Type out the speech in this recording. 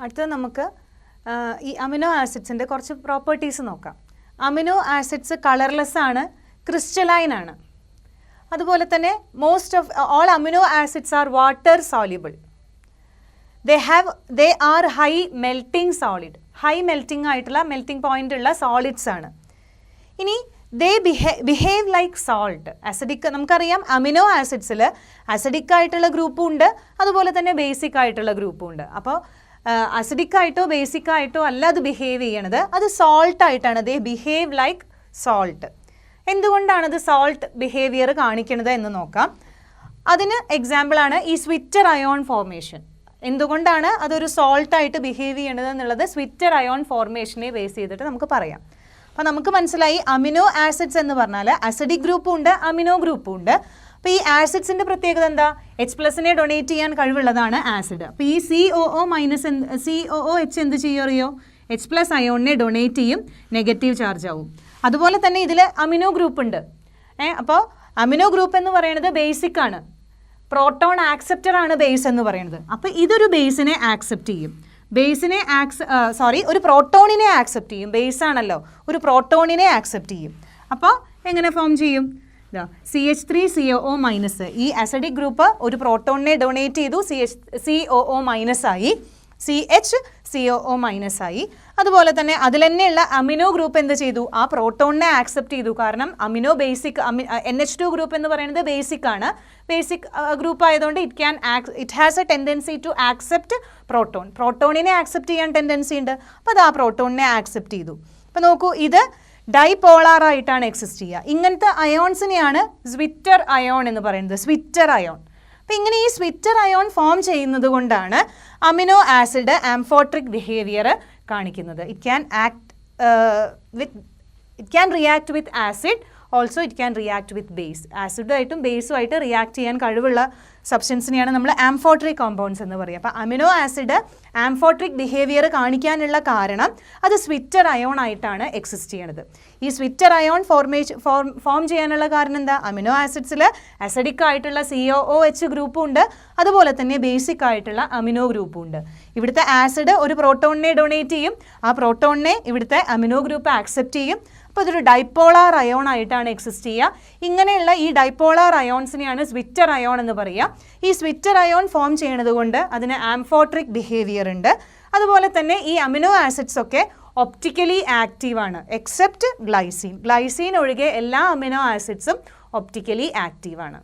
അടുത്തത് നമുക്ക് ഈ അമിനോ ആസിഡ്സിൻ്റെ കുറച്ച് പ്രോപ്പർട്ടീസ് നോക്കാം. അമിനോ ആസിഡ്സ് കളർലെസ് ആണ്, ക്രിസ്റ്റലൈൻ ആണ്. അതുപോലെ തന്നെ all amino acids are water soluble. They are high melting solid. High melting ആയിട്ടുള്ള melting point ഉള്ള solids ആണ്. ഇനി they behave like salt. Acidic നമുക്കറിയാം അമിനോ ആസിഡ്സിൽ അസിഡിക് ആയിട്ടുള്ള ഗ്രൂപ്പും ഉണ്ട്, അതുപോലെ തന്നെ ബേസിക് ആയിട്ടുള്ള ഗ്രൂപ്പും ഉണ്ട്. അപ്പോൾ അസിഡിക് ആയിട്ടോ ബേസിക് ആയിട്ടോ അല്ല അത് ബിഹേവ് ചെയ്യണത്, അത് സോൾട്ട് ആയിട്ടാണ്. ദേ ബിഹേവ് ലൈക്ക് സോൾട്ട്. എന്തുകൊണ്ടാണ് അത് സോൾട്ട് ബിഹേവിയർ കാണിക്കുന്നത് എന്ന് നോക്കാം. അതിന് എക്സാമ്പിളാണ് ഈ സ്വിറ്റർ അയോൺ ഫോർമേഷൻ. എന്തുകൊണ്ടാണ് അതൊരു സോൾട്ടായിട്ട് ബിഹേവ് ചെയ്യണത് എന്നുള്ളത് സ്വിറ്റർ അയോൺ ഫോർമേഷനെ ബേസ് ചെയ്തിട്ട് നമുക്ക് പറയാം. അപ്പോൾ നമുക്ക് മനസ്സിലായി അമിനോ ആസിഡ്സ് എന്ന് പറഞ്ഞാൽ അസിഡിക് ഗ്രൂപ്പും ഉണ്ട്, അമിനോ ഗ്രൂപ്പും ഉണ്ട്. അപ്പോൾ ഈ ആസിഡ്സിൻ്റെ പ്രത്യേകത എന്താ? H+ ഡൊണേറ്റ് ചെയ്യാൻ കഴിവുള്ളതാണ് ആസിഡ്. അപ്പോൾ ഈ COOH എന്ത് ചെയ്യും അറിയോ? H+ അയോണിനെ ഡൊണേറ്റ് ചെയ്യും, നെഗറ്റീവ് ചാർജ് ആവും. അതുപോലെ തന്നെ ഇതിൽ അമിനോ ഗ്രൂപ്പ് ഉണ്ട്. അപ്പോൾ അമിനോ ഗ്രൂപ്പ് എന്ന് പറയുന്നത് ബേസിക് ആണ്, പ്രോട്ടോൺ ആക്സെപ്റ്റർ ആണ് ബേസ് എന്ന് പറയുന്നത്. അപ്പോൾ ഇതൊരു ബേസിനെ ആക്സെപ്റ്റ് ചെയ്യും, ഒരു പ്രോട്ടോണിനെ ആക്സെപ്റ്റ് ചെയ്യും. ബേസ് ആണല്ലോ, ഒരു പ്രോട്ടോണിനെ ആക്സെപ്റ്റ് ചെയ്യും. അപ്പോൾ എങ്ങനെ ഫോം ചെയ്യും? CH3COO- ഈ അസിഡിക് ഗ്രൂപ്പ് ഒരു പ്രോട്ടോണിനെ ഡൊണേറ്റ് ചെയ്തു, COO- ആയി, CHCOO- ആയി. അതുപോലെ തന്നെ അതിൽ തന്നെയുള്ള അമിനോ ഗ്രൂപ്പ് എന്ത് ചെയ്തു? ആ പ്രോട്ടോണിനെ ആക്സെപ്റ്റ് ചെയ്തു. കാരണം അമിനോ ബേസിക് NH2 ഗ്രൂപ്പ് എന്ന് പറയുന്നത് ബേസിക് ആണ്. ബേസിക് ഗ്രൂപ്പ് ആയതുകൊണ്ട് it has a tendency to accept പ്രോട്ടോണിനെ ആക്സെപ്റ്റ് ചെയ്യാൻ ടെൻഡൻസി ഉണ്ട്. അപ്പോൾ അത് ആ പ്രോട്ടോണിനെ ആക്സെപ്റ്റ് ചെയ്തു. അപ്പോൾ നോക്കൂ, ഇത് ഡൈപോളാർ ആയിട്ടാണ് എക്സിസ്റ്റ് ചെയ്യുക. ഇങ്ങനത്തെ അയോൺസിനെയാണ് സ്വിറ്റർ അയോൺ എന്ന് പറയുന്നത്, സ്വിറ്റർ അയോൺ. അപ്പോൾ ഇങ്ങനെ ഈ സ്വിറ്റർ അയോൺ ഫോം ചെയ്യുന്നത് കൊണ്ടാണ് അമിനോ ആസിഡ് ആംഫോട്രിക് ബിഹേവിയർ കാണിക്കുന്നത്. It can react with acid, also it can react with base. ആസിഡുമായിട്ടും ബേസുമായിട്ട് റിയാക്ട് ചെയ്യാൻ കഴിവുള്ള സബ്സ്റ്റൻസിനെയാണ് നമ്മൾ ആംഫോട്രിക് കോമ്പൗണ്ട്സ് എന്ന് പറയുക. അപ്പോൾ അമിനോ ആസിഡ് ആംഫോട്രിക് ബിഹേവിയർ കാണിക്കാനുള്ള കാരണം അത് സ്വിറ്റർ അയോൺ ആയിട്ടാണ് എക്സിസ്റ്റ് ചെയ്യണത്. ഈ സ്വിറ്റർ അയോൺ ഫോം ചെയ്യാനുള്ള കാരണം എന്താ? അമിനോ ആസിഡ്സിൽ അസിഡിക് ആയിട്ടുള്ള COOH ഗ്രൂപ്പും ഉണ്ട്, അതുപോലെ തന്നെ ബേസിക് ആയിട്ടുള്ള അമിനോ ഗ്രൂപ്പും ഉണ്ട്. ഇവിടുത്തെ ആസിഡ് ഒരു പ്രോട്ടോണിനെ ഡൊണേറ്റ് ചെയ്യും, ആ പ്രോട്ടോണിനെ ഇവിടുത്തെ അമിനോ ഗ്രൂപ്പ് ആക്സെപ്റ്റ് ചെയ്യും. അപ്പോൾ ഇതൊരു ഡൈപോളാർ അയോൺ ആയിട്ടാണ് എക്സിസ്റ്റ് ചെയ്യുക. ഇങ്ങനെയുള്ള ഈ ഡൈപോളാർ അയോൺസിനെയാണ് സ്വിറ്റർ അയോൺ എന്ന് പറയുക. ഈ സ്വിറ്റർ അയോൺ ഫോം ചെയ്യണത് കൊണ്ട് അതിന് ആംഫോട്രിക് ബിഹേവിയർ ഉണ്ട്. അതുപോലെ തന്നെ ഈ അമിനോ ആസിഡ്സ് ഒക്കെ ഒപ്റ്റിക്കലി ആക്റ്റീവ് ആണ്, എക്സെപ്റ്റ് ഗ്ലൈസീൻ ഒഴികെ എല്ലാ അമിനോ ആസിഡ്സും ഒപ്റ്റിക്കലി ആക്റ്റീവ് ആണ്.